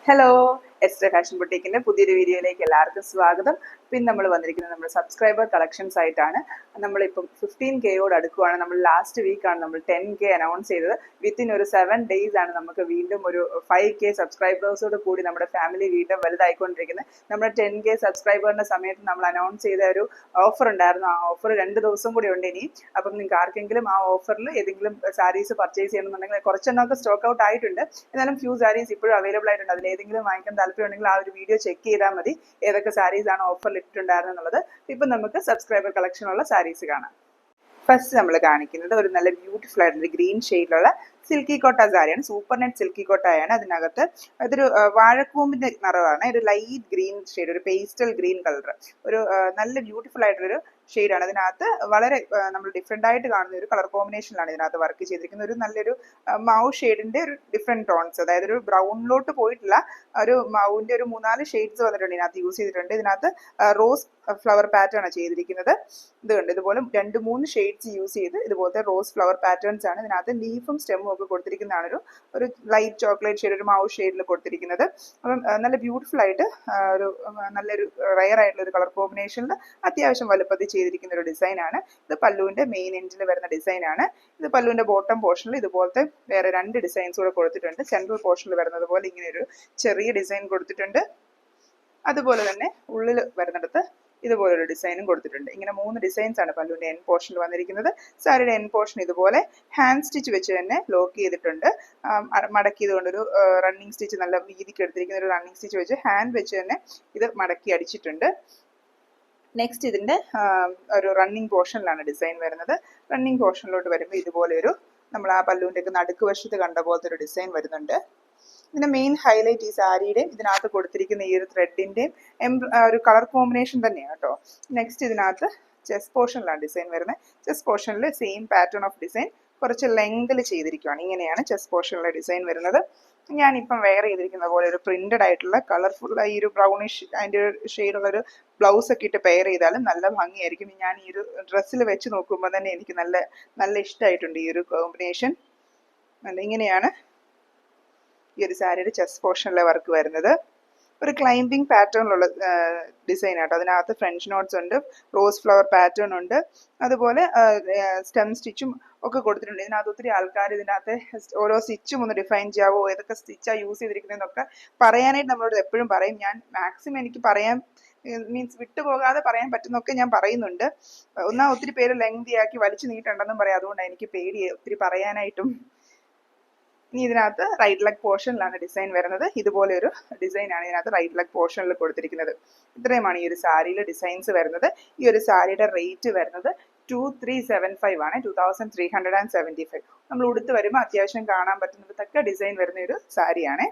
Hello, ester fashion ബുട്ടീക്കിന്റെ പുതിയൊരു വീഡിയോയിലേക്ക് എല്ലാവർക്കും സ്വാഗതം. പിന്നെ നമ്മൾ വന്നിരിക്കുന്നത് നമ്മുടെ സബ്സ്ക്രൈബർ കളക്ഷൻസ് ആയിട്ടാണ്. നമ്മളിപ്പം 15K അടുക്കുവാണ്. നമ്മൾ ലാസ്റ്റ് വീക്കാണ് നമ്മൾ 10K അനൗൺസ് ചെയ്തത്. വിത്തിൻ ഒരു 7 days ആണ് നമുക്ക് വീണ്ടും ഒരു 5K സബ്സ്ക്രൈബേഴ്സോട് കൂടി നമ്മുടെ ഫാമിലി വീണ്ടും വലുതായിക്കൊണ്ടിരിക്കുന്നത്. നമ്മുടെ 10K സബ്സ്ക്രൈബറിന്റെ സമയത്ത് നമ്മൾ അനൗൺസ് ചെയ്ത ഒരു ഓഫർ ഉണ്ടായിരുന്നു. ആ ഓഫർ 2 ദിവസം കൂടി ഉണ്ട് ഇനി. അപ്പം നിങ്ങൾക്ക് ആർക്കെങ്കിലും ആ ഓഫറിൽ ഏതെങ്കിലും സാരീസ് പർച്ചേസ് ചെയ്യണമെന്നുണ്ടെങ്കിൽ കുറച്ചെണ്ണമൊക്കെ സ്റ്റോക്ക് ഔട്ട് ആയിട്ടുണ്ട്. എന്നാലും ഫ്യൂ സാരീസ് ഇപ്പോഴും അവൈലബിൾ ആയിട്ടുണ്ട്. അതിൽ ഏതെങ്കിലും വാങ്ങിക്കാൻ താല്പര്യമുണ്ടെങ്കിൽ ആ ഒരു വീഡിയോ ചെക്ക് ചെയ്താൽ മതി ഏതൊക്കെ സാരീസ് ആണ് ഓഫറിൽ ഇട്ടിട്ടുണ്ടായിരുന്നത് എന്നുള്ളത്. ഇപ്പം നമുക്ക് സബ്സ്ക്രൈബർ കളക്ഷനുള്ള സാരീസ് കാണാം. ഫസ്റ്റ് നമ്മൾ കാണിക്കുന്നത് ഒരു നല്ല ബ്യൂട്ടിഫുൾ ആയിട്ടുള്ള ഗ്രീൻ ഷെയ്ഡിലുള്ള സിൽക്കി കോട്ട സാരിയാണ്. സൂപ്പർ നെറ്റ് സിൽക്കി കോട്ടയാണ്. അതിനകത്ത് അതൊരു വാഴക്കൂമ്പിന്റെ നിറമാണ്. ഒരു ലൈറ്റ് ഗ്രീൻ ഷെയ്ഡ്, ഒരു പേസ്റ്റൽ ഗ്രീൻ കളർ, ഒരു നല്ല ബ്യൂട്ടിഫുൾ ആയിട്ടുള്ളൊരു ഷെയ്ഡാണ്. അതിനകത്ത് വളരെ നമ്മൾ ഡിഫറെൻ്റ് ആയിട്ട് കാണുന്ന ഒരു കളർ കോമ്പിനേഷനിലാണ് ഇതിനകത്ത് വർക്ക് ചെയ്തിരിക്കുന്നത്. ഒരു നല്ലൊരു മൗ ഷെയ്ഡിന്റെ ഒരു ഡിഫറെൻറ്റ് ടോൺസ്, അതായത് ഒരു ബ്രൗണിലോട്ട് പോയിട്ടില്ല, ഒരു മൗവിന്റെ ഒരു 3-4 ഷെയ്ഡ്സ് വന്നിട്ടുണ്ട് ഇതിനകത്ത് യൂസ് ചെയ്തിട്ടുണ്ട്. ഇതിനകത്ത് റോസ് ഫ്ലവർ പാറ്റേൺ ആണ് ചെയ്തിരിക്കുന്നത്. ഇതുണ്ട്, ഇതുപോലെ 2-3 ഷെയ്ഡ്സ് യൂസ് ചെയ്ത് ഇതുപോലത്തെ റോസ് ഫ്ലവർ പാറ്റേൺസ് ആണ്. ഇതിനകത്ത് ലീഫും സ്റ്റെമ്മും ഒക്കെ കൊടുത്തിരിക്കുന്നതാണ്. ഒരു ലൈറ്റ് ചോക്ലേറ്റ് ഷെയ്ഡ്, ഒരു മൗ ഷെയ്ഡിൽ കൊടുത്തിരിക്കുന്നത്. അപ്പം നല്ല ബ്യൂട്ടിഫുൾ ആയിട്ട് ഒരു നല്ലൊരു റയർ ആയിട്ടുള്ള ഒരു കളർ കോമ്പിനേഷനിൽ അത്യാവശ്യം വലുപ്പത്തിൽ ചെയ്തിരിക്കുന്ന ഒരു ഡിസൈനാണ്. ഇത് പല്ലുവിന്റെ മെയിൻ എൻഡിൽ വരുന്ന ഡിസൈനാണ്. ഇത് പല്ലുവിന്റെ ബോട്ടം പോർഷനിൽ ഇതുപോലത്തെ വേറെ 2 ഡിസൈൻസ് കൂടെ കൊടുത്തിട്ടുണ്ട്. സെൻട്രൽ പോർഷനിൽ വരുന്നത് പോലെ ഇങ്ങനെ ഒരു ചെറിയ ഡിസൈൻ കൊടുത്തിട്ടുണ്ട്. അതുപോലെ തന്നെ ഉള്ളിൽ വരുന്നിടത്ത് ഇതുപോലൊരു ഡിസൈനും കൊടുത്തിട്ടുണ്ട്. ഇങ്ങനെ 3 ഡിസൈൻസ് ആണ് പല്ലുവിന്റെ എൻ പോർഷനിൽ വന്നിരിക്കുന്നത്. സാരിയുടെ എൻ പോർഷൻ ഇതുപോലെ ഹാൻഡ് സ്റ്റിച്ച് വെച്ച് തന്നെ ലോക്ക് ചെയ്തിട്ടുണ്ട്. മടക്കിയത് കൊണ്ടൊരു റണ്ണിങ് സ്റ്റിച്ച്, നല്ല വീതിക്ക് എടുത്തിരിക്കുന്ന ഒരു റണ്ണിങ് സ്റ്റിച്ച് വെച്ച് ഹാൻഡ് വെച്ച് തന്നെ ഇത് മടക്കി അടിച്ചിട്ടുണ്ട്. നെക്സ്റ്റ് ഇതിന്റെ ഒരു റണ്ണിങ് പോർഷനിലാണ് ഡിസൈൻ വരുന്നത്. റണ്ണിങ് പോർഷനിലോട്ട് വരുമ്പോൾ ഇതുപോലെ ഒരു നമ്മൾ ആ പല്ലുവിന്റെ ഒക്കെ നടുക്ക് വശത്ത് കണ്ട പോലത്തെ ഒരു ഡിസൈൻ വരുന്നുണ്ട്. ഇതിന്റെ മെയിൻ ഹൈലൈറ്റ് ഈ സാരിയുടെയും ഇതിനകത്ത് കൊടുത്തിരിക്കുന്ന ഈ ഒരു ത്രെഡിന്റെയും ഒരു കളർ കോമ്പിനേഷൻ തന്നെയാണ് കേട്ടോ. നെക്സ്റ്റ് ഇതിനകത്ത് ചെസ്റ്റ് പോർഷനിലാണ് ഡിസൈൻ വരുന്നത്. ചെസ്റ്റ് പോർഷനിൽ സെയിം പാറ്റേൺ ഓഫ് ഡിസൈൻ കുറച്ച് ലെങ്തിൽ ചെയ്തിരിക്കുകയാണ്. ഇങ്ങനെയാണ് ചെസ്റ്റ് പോർഷനിലെ ഡിസൈൻ വരുന്നത്. ഞാനിപ്പം വെയർ ചെയ്തിരിക്കുന്ന പോലെ ഒരു പ്രിന്റഡ് ആയിട്ടുള്ള കളർഫുൾ ഈ ഒരു ബ്രൗണിഷ് അതിൻ്റെ ഷെയ്ഡുള്ള ഒരു ബ്ലൗസ് ഒക്കെ ഇട്ട് പെയർ ചെയ്താലും നല്ല ഭംഗിയായിരിക്കും. ഞാൻ ഈ ഒരു ഡ്രസ്സിൽ വെച്ച് നോക്കുമ്പോൾ തന്നെ എനിക്ക് നല്ല ഇഷ്ടമായിട്ടുണ്ട് ഈ ഒരു കോമ്പിനേഷൻ. ഇങ്ങനെയാണ് ഈ ഒരു സാരിയുടെ ചെസ്റ്റ് പോർഷനിലെ വർക്ക് വരുന്നത്. ഒരു ക്ലൈംബിംഗ് പാറ്റേണിലുള്ള ഡിസൈൻ ആട്ടോ. അതിനകത്ത് ഫ്രഞ്ച് നോട്ട്സ് ഉണ്ട്, റോസ് ഫ്ലവർ പാറ്റേൺ ഉണ്ട്, അതുപോലെ സ്റ്റെം സ്റ്റിച്ചും ഒക്കെ കൊടുത്തിട്ടുണ്ട്. ഇതിനകത്ത് ഒത്തിരി ആൾക്കാർ ഇതിനകത്ത് ഓരോ സ്റ്റിച്ചും ഒന്ന് ഡിഫൈൻ ചെയ്യാവോ, ഏതൊക്കെ സ്റ്റിച്ചാണ് യൂസ് ചെയ്തിരിക്കുന്നതെന്നൊക്കെ പറയാനായിട്ട് നമ്മളോട് എപ്പോഴും പറയും. ഞാൻ മാക്സിമം എനിക്ക് പറയാൻ മീൻസ് വിട്ടുപോകാതെ പറയാൻ പറ്റുന്നൊക്കെ ഞാൻ പറയുന്നുണ്ട്. ഒത്തിരി പേര് ലെങ്തി ആക്കി വലിച്ചു നീട്ടുണ്ടെന്നും പറയാം. അതുകൊണ്ടാണ് എനിക്ക് പേടി ഒത്തിരി പറയാനായിട്ടും. ഇനി ഇതിനകത്ത് റൈറ്റ് ലെഗ് പോർഷനിലാണ് ഡിസൈൻ വരുന്നത്. ഇതുപോലെ ഒരു ഡിസൈനാണ് ഇതിനകത്ത് റൈറ്റ് ലെഗ് പോർഷനിൽ കൊടുത്തിരിക്കുന്നത്. ഇത്രയുമാണ് ഈ ഒരു സാരിയിൽ ഡിസൈൻസ് വരുന്നത്. ഈ ഒരു സാരിയുടെ റേറ്റ് വരുന്നത് 2375 ആണ്, 2375. നമ്മൾ ഉടുത്ത് വരുമ്പോൾ അത്യാവശ്യം കാണാൻ പറ്റുന്നതൊക്കെ ഡിസൈൻ വരുന്ന ഒരു സാരിയാണ്.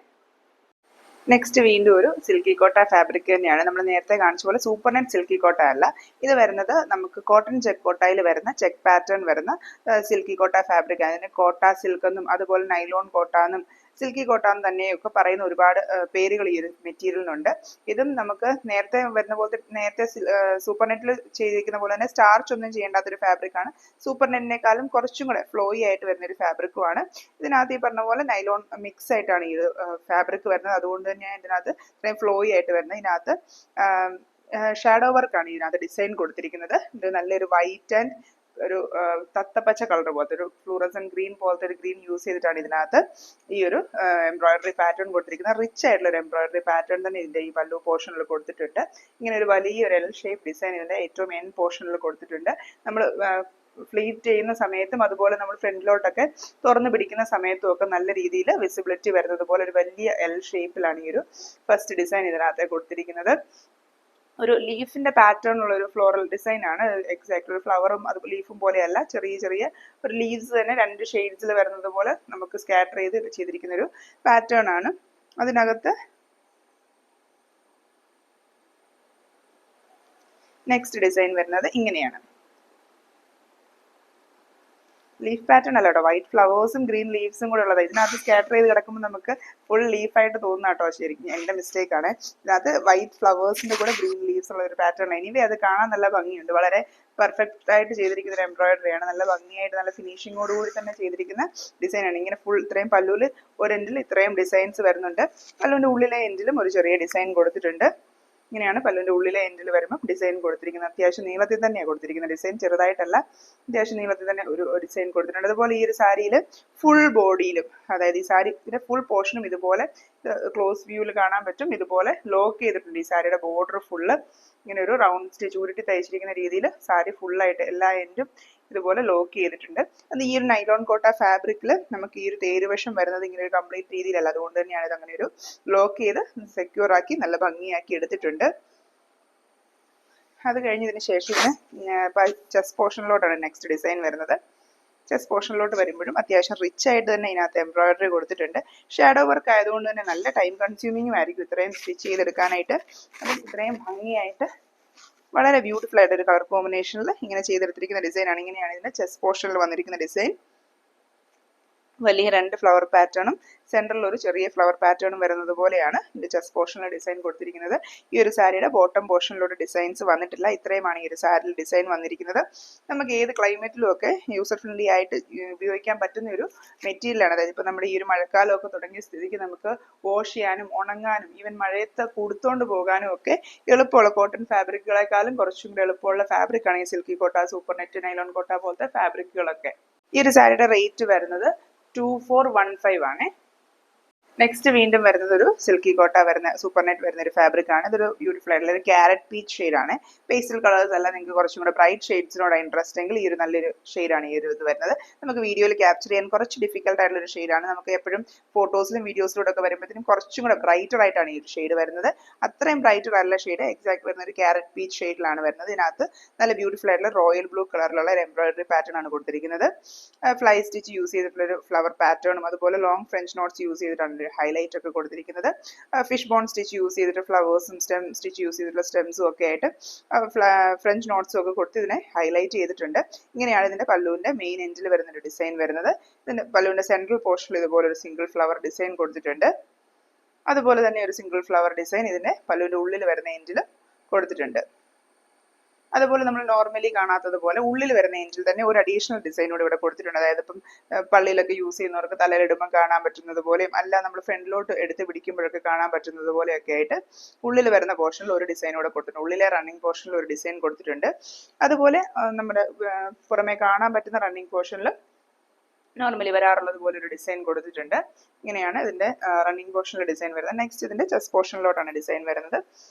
നെക്സ്റ്റ് വീണ്ടും ഒരു സിൽക്കി കോട്ട ഫാബ്രിക് തന്നെയാണ്. നമ്മൾ നേരത്തെ കാണിച്ച പോലെ സൂപ്പർ നെറ്റ് സിൽക്കി കോട്ട അല്ല. ഇത് വരുന്നത് നമുക്ക് കോട്ടൺ ചെക്ക് കോട്ടയിൽ വരുന്ന ചെക്ക് പാറ്റേൺ വരുന്ന സിൽക്കി കോട്ട ഫാബ്രിക്. അതിന് കോട്ട സിൽക്ക് എന്നും അതുപോലെ നൈലോൺ കോട്ട എന്നും സിൽക്കി കോട്ട എന്ന് തന്നെയൊക്കെ പറയുന്ന ഒരുപാട് പേരുകൾ ഈ ഒരു മെറ്റീരിയലിനുണ്ട്. ഇതും നമുക്ക് നേരത്തെ വരുന്ന പോലത്തെ, നേരത്തെ സൂപ്പർ നെറ്റിൽ ചെയ്തിരിക്കുന്ന പോലെ തന്നെ സ്റ്റാർച്ച് ഒന്നും ചെയ്യേണ്ടാത്തൊരു ഫാബ്രിക്കാണ്. സൂപ്പർ നെറ്റിനേക്കാളും കുറച്ചും കൂടെ ഫ്ലോയി ആയിട്ട് വരുന്ന ഒരു ഫാബ്രിക്കുമാണ്. ഇതിനകത്ത് ഈ പറഞ്ഞ പോലെ നൈലോൺ മിക്സ് ആയിട്ടാണ് ഈ ഫാബ്രിക് വരുന്നത്. അതുകൊണ്ട് തന്നെയാണ് ഇതിനകത്ത് ഇത്രയും ഫ്ലോയി ആയിട്ട് വരുന്നത്. ഇതിനകത്ത് ഷാഡോ വർക്കാണ് ഇതിനകത്ത് ഡിസൈൻ കൊടുത്തിരിക്കുന്നത്. ഇത് നല്ലൊരു വൈറ്റ് ആൻഡ് ഒരു തത്തപ്പച്ച കളർ പോലത്തെ ഒരു ഫ്ലൂറസൻ ഗ്രീൻ പോലത്തെ ഒരു ഗ്രീൻ യൂസ് ചെയ്തിട്ടാണ് ഇതിനകത്ത് ഈ ഒരു എംബ്രോയിഡറി പാറ്റേൺ കൊടുത്തിരിക്കുന്നത്. റിച്ച് ആയിട്ടുള്ള ഒരു എംബ്രോയിഡറി പാറ്റേൺ തന്നെ ഇതിന്റെ ഈ പല്ലു പോർഷനിൽ കൊടുത്തിട്ടുണ്ട്. ഇങ്ങനെ ഒരു വലിയൊരു എൽ ഷേപ്പ് ഡിസൈൻ ഇതിന്റെ ഏറ്റവും എൻ പോർഷനിൽ കൊടുത്തിട്ടുണ്ട്. നമ്മൾ ഫ്ലീറ്റ് ചെയ്യുന്ന സമയത്തും അതുപോലെ നമ്മൾ ഫ്രണ്ടിലോട്ടൊക്കെ തുറന്നു പിടിക്കുന്ന സമയത്തും ഒക്കെ നല്ല രീതിയിൽ വിസിബിലിറ്റി വരുന്നത് പോലെ ഒരു വലിയ എൽ ഷേപ്പിലാണ് ഈ ഒരു ഫസ്റ്റ് ഡിസൈൻ ഇതിനകത്ത് കൊടുത്തിരിക്കുന്നത്. ഒരു ലീഫിന്റെ പാറ്റേൺ ഉള്ള ഒരു ഫ്ലോറൽ ഡിസൈൻ ആണ്. എക്സാക്ട് ഒരു ഫ്ലവറും അത് ലീഫും പോലെയല്ല, ചെറിയ ചെറിയ ഒരു ലീവ്സ് തന്നെ 2 ഷെയ്ഡ്സിൽ വരുന്നത് പോലെ നമുക്ക് സ്കാറ്റർ ചെയ്ത് ചെയ്തിരിക്കുന്ന ഒരു പാറ്റേൺ ആണ്. അതിനകത്ത് നെക്സ്റ്റ് ഡിസൈൻ വരുന്നത് ഇങ്ങനെയാണ്. ലീഫ് പാറ്റേൺ അല്ല കേട്ടോ, വൈറ്റ് ഫ്ലവേഴ്സും ഗ്രീൻ ലീവ്സും കൂടെ ഉള്ളത്. ഇതിനകത്ത് സ്കാറ്റർ ചെയ്ത് കിടക്കുമ്പോൾ നമുക്ക് ഫുൾ ലീഫായിട്ട് തോന്നുന്ന കേട്ടോ, ശരിക്കും എൻ്റെ മിസ്റ്റേക്ക് ആണ്. ഇതിനകത്ത് വൈറ്റ് ഫ്ലവേഴ്സിന്റെ കൂടെ ഗ്രീൻ ലീവ്സ് ഉള്ള ഒരു പാറ്റേൺ. എനിവേ അത് കാണാൻ നല്ല ഭംഗിയുണ്ട്, വളരെ പെർഫെക്റ്റ് ആയിട്ട് ചെയ്തിരിക്കുന്ന ഒരു എംബ്രോയിഡറി ആണ്. നല്ല ഭംഗിയായിട്ട് നല്ല ഫിനിഷിങ്ങോട് കൂടി തന്നെ ചെയ്തിരിക്കുന്ന ഡിസൈൻ ആണ്. ഇങ്ങനെ ഫുൾ ഇത്രയും പല്ലുവിൽ ഒരു എൻഡിൽ ഇത്രയും ഡിസൈൻസ് വരുന്നുണ്ട്. പല്ലുവിൻ്റെ ഉള്ളിലെ എൻഡിലും ഒരു ചെറിയ ഡിസൈൻ കൊടുത്തിട്ടുണ്ട്. ഇങ്ങനെയാണ് പല്ലുവിൻ്റെ ഉള്ളിലെ എൻഡിൽ വരുമ്പോൾ ഡിസൈൻ കൊടുത്തിരിക്കുന്നത്. അത്യാവശ്യം നീളത്തിൽ തന്നെയാണ് കൊടുത്തിരിക്കുന്നത് ഡിസൈൻ, ചെറുതായിട്ടല്ല, അത്യാവശ്യം നീളത്തിൽ തന്നെ ഒരു ഡിസൈൻ കൊടുത്തിട്ടുണ്ട്. അതുപോലെ ഈ ഒരു സാരിയിൽ ഫുൾ ബോഡിയിലും, അതായത് ഈ സാരിയുടെ ഫുൾ പോർഷനും ഇതുപോലെ ക്ലോസ് വ്യൂവിൽ കാണാൻ പറ്റും. ഇതുപോലെ ലോക്ക് ചെയ്തിട്ടുണ്ട് ഈ സാരിയുടെ ബോർഡർ ഫുള്ള്. ഇങ്ങനെ ഒരു റൗണ്ട് സ്റ്റിച്ച് ഉരുട്ടി തയ്ച്ചിരിക്കുന്ന രീതിയിൽ സാരി ഫുള്ളായിട്ട് എല്ലാ എൻഡും ഇതുപോലെ ലോക്ക് ചെയ്തിട്ടുണ്ട്. അത് ഈ ഒരു നൈലോൺ കോട്ട ഫാബ്രിക്കിൽ നമുക്ക് ഈ ഒരു തേരുവശം വരുന്നത് ഇങ്ങനെ ഒരു കംപ്ലീറ്റ് രീതിയിലല്ല, അതുകൊണ്ട് തന്നെയാണ് ഇത് അങ്ങനെ ഒരു ലോക്ക് ചെയ്ത് സെക്യൂർ ആക്കി നല്ല ഭംഗിയാക്കി എടുത്തിട്ടുണ്ട്. അത് കഴിഞ്ഞതിന് ശേഷം ചെസ്റ്റ് പോർഷനിലോട്ടാണ് നെക്സ്റ്റ് ഡിസൈൻ വരുന്നത്. ചെസ്റ്റ് പോർഷനിലോട്ട് വരുമ്പോഴും അത്യാവശ്യം റിച്ച് ആയിട്ട് തന്നെ ഇതിനകത്ത് എംബ്രോയിഡറി കൊടുത്തിട്ടുണ്ട്. ഷാഡോ വർക്ക് ആയതുകൊണ്ട് തന്നെ നല്ല ടൈം കൺസ്യൂമിങ്ങും ആയിരിക്കും ഇത്രയും സ്റ്റിച്ച് ചെയ്തെടുക്കാനായിട്ട്. അപ്പം ഇത്രയും ഭംഗിയായിട്ട് വളരെ ബ്യൂട്ടിഫുൾ ആയിട്ട് ഒരു കളർ കോമ്പിനേഷനിൽ ഇങ്ങനെ ചെയ്തെടുത്തിരിക്കുന്ന ഡിസൈൻ ആണ്. ഇങ്ങനെയാണ് ഇതിന്റെ ചെസ്റ്റ് പോർഷനിൽ വന്നിരിക്കുന്ന ഡിസൈൻ. വലിയ 2 ഫ്ലവർ പാറ്റേണും സെൻട്രലിൽ ഒരു ചെറിയ ഫ്ലവർ പാറ്റേണും വരുന്നത് പോലെയാണ് ഇതിന്റെ ചെസ്റ്റ് പോർഷനിലെ ഡിസൈൻ കൊടുത്തിരിക്കുന്നത്. ഈ ഒരു സാരിയുടെ ബോട്ടം പോർഷനിലോട്ട് ഡിസൈൻസ് വന്നിട്ടില്ല. ഇത്രയുമാണ് ഈ ഒരു സാരിയിൽ ഡിസൈൻ വന്നിരിക്കുന്നത്. നമുക്ക് ഏത് ക്ലൈമറ്റിലും ഒക്കെ യൂസർ ഫ്രണ്ട്ലി ആയിട്ട് ഉപയോഗിക്കാൻ പറ്റുന്ന ഒരു മെറ്റീരിയലാണ്. അതായത് ഇപ്പോൾ നമ്മുടെ ഈ ഒരു മഴക്കാലമൊക്കെ തുടങ്ങിയ സ്ഥിതിക്ക് നമുക്ക് വാഷ് ചെയ്യാനും ഉണങ്ങാനും ഈവൻ മഴയത്ത് കൊടുത്തോണ്ട് പോകാനും ഒക്കെ എളുപ്പമുള്ള കോട്ടൺ ഫാബ്രിക്കുകളെക്കാളും കുറച്ചും കൂടി എളുപ്പമുള്ള ഫാബ്രിക്കാണ് ഈ സിൽക്കി കോട്ട, സൂപ്പർ നെറ്റ്, നൈലോൺ കോട്ട പോലത്തെ ഫാബ്രിക്കുകളൊക്കെ. ഈ ഒരു സാരിയുടെ റേറ്റ് വരുന്നത് 2415 ആണ്. നെക്സ്റ്റ് വീണ്ടും വരുന്നത് ഒരു സിൽക്കി കോട്ട വരുന്ന സൂപ്പർ നെറ്റ് വരുന്ന ഒരു ഫാബ്രിക് ആണ്. ഇതൊരു ബ്യൂട്ടിഫുൾ ആയിട്ടുള്ള ഒരു ക്യാരറ്റ് പീച്ച് ഷെയ്ഡാണ്. പേസ്റ്റൽ കളേഴ്സ് അല്ല, നിങ്ങൾക്ക് കുറച്ചും കൂടെ ബ്രൈറ്റ് ഷെയ്ഡ്സിനോട് ഇൻട്രസ്റ്റ് എങ്കിൽ ഈ ഒരു നല്ലൊരു ഷെയ്ഡാണ് ഈ ഒരു ഇത് വരുന്നത്. നമുക്ക് വീഡിയോയിൽ ക്യാപ്ചർ ചെയ്യാൻ കുറച്ച് ഡിഫിക്കൽട്ട് ആയിട്ടുള്ള ഒരു ഷെയ്ഡാണ്. നമുക്ക് എപ്പോഴും ഫോട്ടോസിലും വീഡിയോസിലൂടെ ഒക്കെ വരുമ്പോഴത്തേക്കും കുറച്ചും കൂടെ ബ്രൈറ്റർ ആയിട്ടാണ് ഈ ഒരു ഷെയ്ഡ് വരുന്നത്. അത്രയും ബ്രൈറ്റർ അല്ല ഷെയ്ഡ്, എക്സാക്ട് വരുന്ന ഒരു ക്യാരറ്റ് പീച്ച് ഷെയ്ഡിലാണ് വരുന്നത്. ഇതിനകത്ത് നല്ല ബ്യൂട്ടിഫുൾ ആയിട്ടുള്ള റോയൽ ബ്ലൂ കളറിലുള്ള ഒരു എംബ്രോയിഡറി പാറ്റേൺ ആണ് കൊടുത്തിരിക്കുന്നത്. ഫ്ലൈ സ്റ്റിച്ച് യൂസ് ചെയ്തിട്ടുള്ള ഒരു ഫ്ലവർ പാറ്റേണും അതുപോലെ ലോങ് ഫ്രഞ്ച് നോട്ട്സ് യൂസ് ചെയ്തിട്ടാണ് ഹൈലൈറ്റ് ഒക്കെ കൊടുത്തിരിക്കുന്നത്. ഫിഷ് ബോൺ സ്റ്റിച്ച് യൂസ് ചെയ്തിട്ട് ഫ്ലവേഴ്സും സ്റ്റെം സ്റ്റിച്ച് യൂസ് ചെയ്തിട്ടുള്ള സ്റ്റെംസും ഒക്കെ ആയിട്ട് ഫ്രഞ്ച് നോട്ട്സും ഒക്കെ കൊടുത്ത് ഇതിനെ ഹൈലൈറ്റ് ചെയ്തിട്ടുണ്ട്. ഇങ്ങനെയാണ് ഇതിന്റെ പല്ലുവിന്റെ മെയിൻ എൻഡിൽ വരുന്ന ഒരു ഡിസൈൻ വരുന്നത്. ഇതിന്റെ പല്ലുവിന്റെ സെൻട്രൽ പോർഷനിൽ ഇതുപോലെ ഒരു സിംഗിൾ ഫ്ലവർ ഡിസൈൻ കൊടുത്തിട്ടുണ്ട്. അതുപോലെ തന്നെ ഒരു സിംഗിൾ ഫ്ലവർ ഡിസൈൻ ഇതിന്റെ പല്ലുവിന്റെ ഉള്ളിൽ വരുന്ന എൻഡിൽ കൊടുത്തിട്ടുണ്ട്. അതുപോലെ നമ്മൾ നോർമലി കാണാത്തതുപോലെ ഉള്ളിൽ വരുന്ന എൻഡിൽ തന്നെ ഒരു അഡീഷണൽ ഡിസൈൻ കൂടെ ഇവിടെ കൊടുത്തിട്ടുണ്ട്. അതായത് ഇപ്പം പള്ളിയിലൊക്കെ യൂസ് ചെയ്യുന്നവർക്ക് തലയിലിടുമ്പോൾ കാണാൻ പറ്റുന്നത് പോലെയും അല്ല, നമ്മൾ ഫ്രണ്ടിലോട്ട് എടുത്ത് പിടിക്കുമ്പോഴൊക്കെ കാണാൻ പറ്റുന്നത് പോലെയൊക്കെ ആയിട്ട് ഉള്ളിൽ വരുന്ന പോർഷനിൽ ഒരു ഡിസൈൻ കൂടെ കൊടുത്തിട്ടുണ്ട്. ഉള്ളിലെ റണ്ണിങ് പോർഷനിൽ ഒരു ഡിസൈൻ കൊടുത്തിട്ടുണ്ട്. അതുപോലെ നമ്മുടെ പുറമെ കാണാൻ പറ്റുന്ന റണ്ണിങ് പോർഷനിൽ നോർമലി വരാറുള്ളത് പോലെ ഒരു ഡിസൈൻ കൊടുത്തിട്ടുണ്ട്. ഇങ്ങനെയാണ് ഇതിന്റെ റണ്ണിങ് പോർഷനിലെ ഡിസൈൻ വരുന്നത്. നെക്സ്റ്റ് ഇതിന്റെ ചെസ്റ്റ് പോർഷനിലോട്ടാണ് ഡിസൈൻ വരുന്നത്.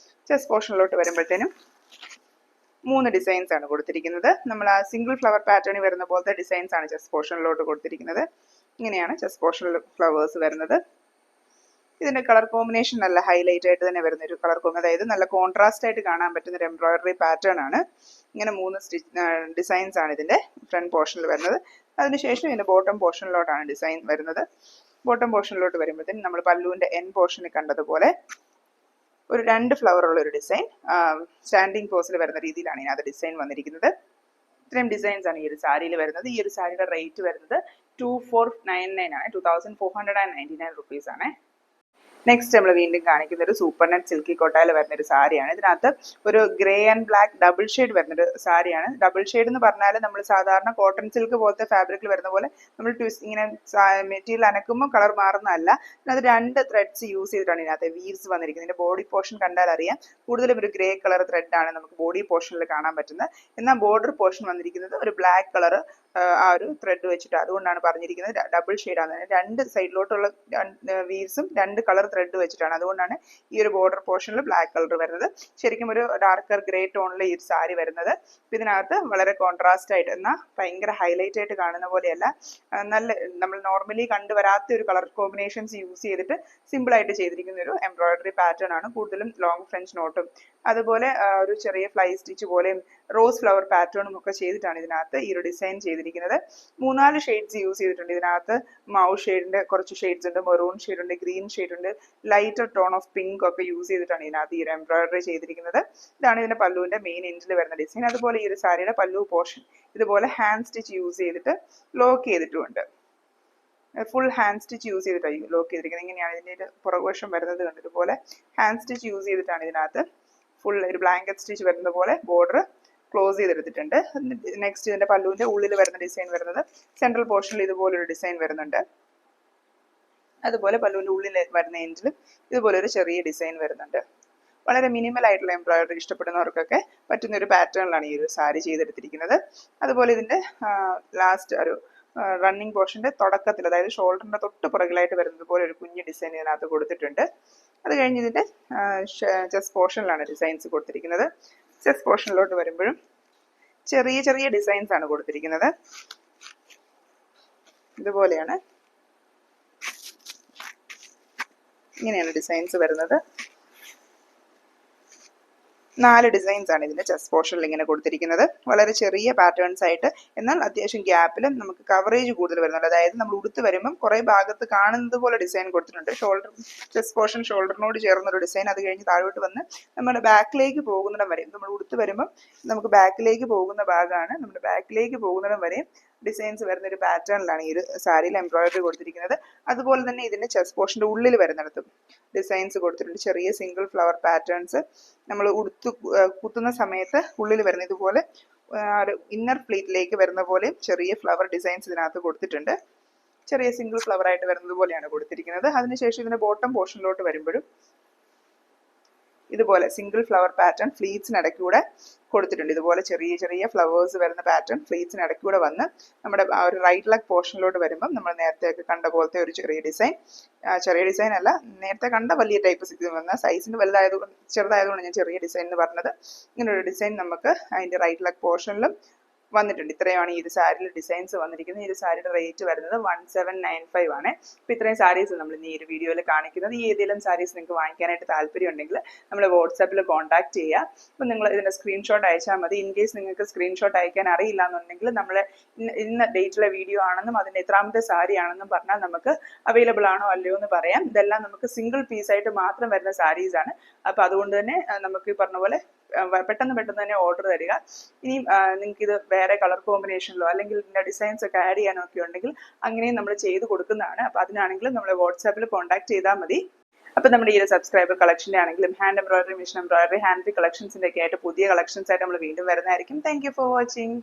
ചെസ്റ്റ് പോർഷനിലോട്ട് വരുമ്പോഴത്തേനും 3 ഡിസൈൻസ് ആണ് കൊടുത്തിരിക്കുന്നത്. നമ്മൾ ആ സിംഗിൾ ഫ്ലവർ പാറ്റേണിൽ വരുന്ന പോലത്തെ ഡിസൈൻസ് ആണ് ചെസ്റ്റ് പോർഷനിലോട്ട് കൊടുത്തിരിക്കുന്നത്. ഇങ്ങനെയാണ് ചെസ്റ്റ് പോർഷനിൽ ഫ്ലവേഴ്സ് വരുന്നത്. ഇതിന്റെ കളർ കോമ്പിനേഷൻ നല്ല ഹൈലൈറ്റ് ആയിട്ട് തന്നെ വരുന്ന ഒരു കളർ കോമ്പിനേഷൻ, അതായത് നല്ല കോൺട്രാസ്റ്റ് ആയിട്ട് കാണാൻ പറ്റുന്ന ഒരു എംബ്രോയിഡറി പാറ്റേൺ ആണ്. ഇങ്ങനെ 3 ഡിസൈൻസ് ആണ് ഇതിന്റെ ഫ്രണ്ട് പോർഷനിൽ വരുന്നത്. അതിനുശേഷം ഇതിന്റെ ബോട്ടം പോർഷനിലോട്ടാണ് ഡിസൈൻ വരുന്നത്. ബോട്ടം പോർഷനിലോട്ട് വരുമ്പോഴത്തേക്കും നമ്മൾ പല്ലുവിന്റെ എൻ പോർഷനിൽ കണ്ടതുപോലെ ഒരു 2 ഫ്ലവർ ഉള്ള ഒരു ഡിസൈൻ സ്റ്റാൻഡിങ് പോസിൽ വരുന്ന രീതിയിലാണ് ഇതിനകത്ത് ഡിസൈൻ വന്നിരിക്കുന്നത്. ഇത്രയും ഡിസൈൻസ് ആണ് ഈ ഒരു സാരിയിൽ വരുന്നത്. ഈ ഒരു സാരിയുടെ റേറ്റ് വരുന്നത് 2499 ആണ്, 2499 റുപ്പീസ് ആണ്. നെക്സ്റ്റ് നമ്മൾ വീണ്ടും കാണിക്കുന്ന ഒരു സൂപ്പർ നെറ്റ് സിൽക്കി കോട്ടയിൽ വരുന്ന ഒരു സാരിയാണ്. ഇതിനകത്ത് ഒരു grey and black double shade വരുന്നൊരു സാരിയാണ്. ഡബിൾ ഷെയ്ഡ് എന്ന് പറഞ്ഞാൽ നമ്മൾ സാധാരണ കോട്ടൺ സിൽക്ക് പോലത്തെ ഫാബ്രിക്കിൽ വരുന്ന പോലെ നമ്മൾ ഇങ്ങനെ മെറ്റീരിയൽ അനക്കുമ്പോൾ കളർ മാറുന്നതല്ല. അതിനകത്ത് 2 ത്രെഡ്സ് യൂസ് ചെയ്തിട്ടാണ് ഇതിനകത്ത് വീവ്സ് വന്നിരിക്കുന്നത്. ഇതിന്റെ ബോഡി പോർഷൻ കണ്ടാൽ അറിയാം, കൂടുതലും ഒരു ഗ്രേ കളർ ത്രെഡാണ് നമുക്ക് ബോഡി പോർഷനിൽ കാണാൻ പറ്റുന്നത്. എന്നാൽ ബോർഡർ പോർഷൻ വന്നിരിക്കുന്നത് ഒരു ബ്ലാക്ക് കളർ ആ ഒരു ത്രെഡ് വെച്ചിട്ട്, അതുകൊണ്ടാണ് പറഞ്ഞിരിക്കുന്നത് ഡബിൾ ഷെയ്ഡാണ്. 2 സൈഡിലോട്ടുള്ള വീവ്സും 2 കളർ ത്രെഡ് വെച്ചിട്ടാണ്, അതുകൊണ്ടാണ് ഈ ഒരു ബോർഡർ പോർഷനിൽ ബ്ലാക്ക് കളർ വരുന്നത്. ശരിക്കും ഒരു ഡാർക്കർ ഗ്രേ ടോണിൽ ഈ സാരി വരുന്നത്. ഇതിനകത്ത് വളരെ കോൺട്രാസ്റ്റ് ആയിട്ട് എന്നാൽ ഭയങ്കര ഹൈലൈറ്റ് ആയിട്ട് കാണുന്ന പോലെയല്ല, നല്ല നമ്മൾ നോർമലി കണ്ടുവരാത്ത ഒരു കളർ കോമ്പിനേഷൻസ് യൂസ് ചെയ്തിട്ട് സിമ്പിൾ ആയിട്ട് ചെയ്തിരിക്കുന്ന ഒരു എംബ്രോയിഡറി പാറ്റേൺ ആണ്. കൂടുതലും ലോങ് ഫ്രഞ്ച് നോട്ടും അതുപോലെ ഒരു ചെറിയ ഫ്ലൈ സ്റ്റിച്ച് പോലെയും റോസ് ഫ്ലവർ പാറ്റേണും ഒക്കെ ചെയ്തിട്ടാണ് ഇതിനകത്ത് ഈ ഒരു ഡിസൈൻ ചെയ്തിരിക്കുന്നത്. 3-4 ഷെയ്ഡ്സ് യൂസ് ചെയ്തിട്ടുണ്ട് ഇതിനകത്ത്. മൗ ഷെയ്ഡിന്റെ കുറച്ച് ഷെയ്ഡ്സ് ഉണ്ട്, മെറൂൺ ഷെയ്ഡ് ഉണ്ട്, ഗ്രീൻ ഷെയ്ഡ് ഉണ്ട്, ലൈറ്റർ ടോൺ ഓഫ് പിങ്ക് ഒക്കെ യൂസ് ചെയ്തിട്ടാണ് ഇതിനകത്ത് ഈ ഒരു എംബ്രോയിഡറി ചെയ്തിരിക്കുന്നത്. ഇതാണ് ഇതിന്റെ പല്ലുവിന്റെ മെയിൻ എൻഡിൽ വരുന്ന ഡിസൈൻ. അതുപോലെ ഈ ഒരു സാരിയുടെ പല്ലു പോർഷൻ ഇതുപോലെ ഹാൻഡ് സ്റ്റിച്ച് യൂസ് ചെയ്തിട്ട് ലോക്ക് ചെയ്തിട്ടുമുണ്ട്. ഫുൾ ഹാൻഡ് സ്റ്റിച്ച് യൂസ് ചെയ്തിട്ടാണ് ലോക്ക് ചെയ്തിരിക്കുന്നത്. ഇങ്ങനെയാണ് ഇതിൻ്റെ പുറകുവശം വരുന്നത്. കണ്ട് ഇതുപോലെ ഹാൻഡ് സ്റ്റിച്ച് യൂസ് ചെയ്തിട്ടാണ് ഇതിനകത്ത് ഫുൾ ഒരു ബ്ലാങ്കറ്റ് സ്റ്റിച്ച് വരുന്ന പോലെ ബോർഡർ ക്ലോസ് ചെയ്തെടുത്തിട്ടുണ്ട്. നെക്സ്റ്റ് ഇതിന്റെ പല്ലുവിന്റെ ഉള്ളിൽ വരുന്ന ഡിസൈൻ വരുന്നത് സെൻട്രൽ പോർഷനിൽ ഇതുപോലൊരു ഡിസൈൻ വരുന്നുണ്ട്. അതുപോലെ പല്ലുവിന്റെ ഉള്ളിൽ വരുന്ന എൻഡിലും ഇതുപോലെ ഒരു ചെറിയ ഡിസൈൻ വരുന്നുണ്ട്. വളരെ മിനിമൽ ആയിട്ടുള്ള എംബ്രോയിഡറി ഇഷ്ടപ്പെടുന്നവർക്കൊക്കെ പറ്റുന്ന ഒരു പാറ്റേണിലാണ് ഈ ഒരു സാരി ചെയ്തെടുത്തിരിക്കുന്നത്. അതുപോലെ ഇതിന്റെ ലാസ്റ്റ് ഒരു റണ്ണിങ് പോർഷന്റെ തുടക്കത്തിൽ, അതായത് ഷോൾഡറിന്റെ തൊട്ട് പുറകിലായിട്ട് വരുന്നത് പോലെ ഒരു കുഞ്ഞ് ഡിസൈൻ ഇതിനകത്ത് കൊടുത്തിട്ടുണ്ട്. അത് കഴിഞ്ഞ് ഇതിന്റെ ചെസ്റ്റ് പോർഷനിലാണ് ഡിസൈൻസ് കൊടുത്തിരിക്കുന്നത്. ചെസ്റ്റ് പോർഷനിലോട്ട് വരുമ്പോഴും ചെറിയ ചെറിയ ഡിസൈൻസ് ആണ് കൊടുത്തിരിക്കുന്നത്. ഇതുപോലെയാണ്, ഇങ്ങനെയാണ് ഡിസൈൻസ് വരുന്നത്. 4 ഡിസൈൻസ് ആണ് ഇതിന്റെ ചെസ്റ്റ് പോർഷനിൽ ഇങ്ങനെ കൊടുത്തിരിക്കുന്നത്. വളരെ ചെറിയ പാറ്റേൺസ് ആയിട്ട്, എന്നാൽ അത്യാവശ്യം ഗ്യാപ്പിലും നമുക്ക് കവറേജ് കൂടുതൽ വരുന്നുണ്ട്. അതായത് നമ്മൾ ഉടുത്ത് വരുമ്പം കുറെ ഭാഗത്ത് കാണുന്നത് പോലെ ഡിസൈൻ കൊടുത്തിട്ടുണ്ട്. ചെസ്റ്റ് പോർഷൻ ഷോൾഡറിനോട് ചേർന്നൊരു ഡിസൈൻ. അത് കഴിഞ്ഞ് താഴോട്ട് വന്ന് നമ്മുടെ ബാക്കിലേക്ക് പോകുന്നിടം വരെ, നമ്മൾ ഉടുത്ത് വരുമ്പം നമുക്ക് ബാക്കിലേക്ക് പോകുന്ന ഭാഗമാണ്, നമ്മുടെ ബാക്കിലേക്ക് പോകുന്നിടം വരെ ഡിസൈൻസ് വരുന്ന ഒരു പാറ്റേണിലാണ് ഈ ഒരു സാരിയിൽ എംബ്രോയിഡറി കൊടുത്തിരിക്കുന്നത്. അതുപോലെ തന്നെ ഇതിന്റെ ചെസ്റ്റ് പോർഷന്റെ ഉള്ളിൽ വരുന്നിടത്തും ഡിസൈൻസ് കൊടുത്തിട്ടുണ്ട്. ചെറിയ സിംഗിൾ ഫ്ലവർ പാറ്റേൺസ് നമ്മൾ ഉടുത്ത് കുത്തുന്ന സമയത്ത് ഉള്ളിൽ വരുന്ന ഇതുപോലെ ഇന്നർ പ്ലീറ്റിലേക്ക് വരുന്ന പോലെ ചെറിയ ഫ്ലവർ ഡിസൈൻസ് ഇതിനകത്ത് കൊടുത്തിട്ടുണ്ട്. ചെറിയ സിംഗിൾ ഫ്ലവർ ആയിട്ട് വരുന്നത് പോലെയാണ് കൊടുത്തിരിക്കുന്നത്. അതിനുശേഷം ഇതിന്റെ ബോട്ടം പോർഷനിലോട്ട് വരുമ്പോഴും ഇതുപോലെ സിംഗിൾ ഫ്ലവർ പാറ്റേൺ ഫ്ലീറ്റ്സിനിടയ്ക്കൂടെ കൊടുത്തിട്ടുണ്ട്. ഇതുപോലെ ചെറിയ ചെറിയ ഫ്ലവേഴ്സ് വരുന്ന പാറ്റേൺ ഫ്ലീറ്റ്സിനിടയ്ക്കൂടെ വന്ന് നമ്മുടെ ആ ഒരു റൈറ്റ് ലെഗ് പോർഷനിലോട്ട് വരുമ്പം നമ്മൾ നേരത്തെ കണ്ട പോലത്തെ ഒരു ചെറിയ ഡിസൈൻ അല്ല, നേരത്തെ കണ്ട വലിയ ടൈപ്പ് വന്ന സൈസിന് വലുതായതുകൊണ്ട് ചെറുതായതുകൊണ്ട് ഞാൻ ചെറിയ ഡിസൈൻ എന്ന് പറഞ്ഞത്. ഇങ്ങനൊരു ഡിസൈൻ നമുക്ക് അതിന്റെ റൈറ്റ് ലെഗ് പോർഷനിലും വന്നിട്ടുണ്ട്. ഇത്രയാണ് ഈ ഒരു സാരിയിൽ ഡിസൈൻസ് വന്നിരിക്കുന്നത്. ഈ ഒരു സാരിയുടെ റേറ്റ് വരുന്നത് 1795 ആണ്. അപ്പോൾ ഇത്രയും സാരീസ് നമ്മൾ ഇന്ന് ഈ ഒരു വീഡിയോയിൽ കാണിക്കുന്നത്. ഈ ഏതെങ്കിലും സാരീസ് നിങ്ങൾക്ക് വാങ്ങിക്കാനായിട്ട് താല്പര്യം ഉണ്ടെങ്കിൽ നമ്മൾ വാട്സാപ്പിൽ കോൺടാക്ട് ചെയ്യുക. അപ്പോൾ നിങ്ങൾ ഇതിൻ്റെ സ്ക്രീൻഷോട്ട് അയച്ചാൽ മതി. ഇൻ കേസ് നിങ്ങൾക്ക് സ്ക്രീൻഷോട്ട് അയക്കാൻ അറിയില്ല എന്നുണ്ടെങ്കിൽ നമ്മൾ ഇന്ന ഡേറ്റിലെ വീഡിയോ ആണെന്നും അതിൻ്റെ എത്രാമത്തെ സാരി ആണെന്നും പറഞ്ഞാൽ നമുക്ക് അവൈലബിൾ ആണോ അല്ലയോ എന്ന് പറയാം. ഇതെല്ലാം നമുക്ക് സിംഗിൾ പീസായിട്ട് മാത്രം വരുന്ന സാരീസാണ്. അപ്പോൾ അതുകൊണ്ട് തന്നെ നമുക്ക് ഈ പറഞ്ഞ പോലെ പെട്ടെന്ന് തന്നെ ഓർഡർ തരിക. ഇനിയും നിങ്ങൾക്ക് ഇത് വേറെ കളർ കോമ്പിനേഷനിലോ അല്ലെങ്കിൽ ഇതിൻ്റെ ഡിസൈൻസ് ഒക്കെ ആഡ് ചെയ്യാനോ ഒക്കെ ഉണ്ടെങ്കിൽ അങ്ങനെയും നമ്മൾ ചെയ്ത് കൊടുക്കുന്നതാണ്. അപ്പോൾ അതിനാണെങ്കിലും നമ്മൾ വാട്സാപ്പിൽ കോൺടാക്ട് ചെയ്താൽ മതി. അപ്പോൾ നമ്മുടെ ഈ ഒരു സബ്സ്ക്രൈബർ കളക്ഷൻ്റെ ആണെങ്കിലും hand embroidery, machine embroidery, hand കളക്ഷൻസിൻ്റെ ഒക്കെ ആയിട്ട് പുതിയ കളക്ഷൻസ് ആയിട്ട് നമ്മൾ വീണ്ടും വരുന്നതായിരിക്കും. Thank you for watching.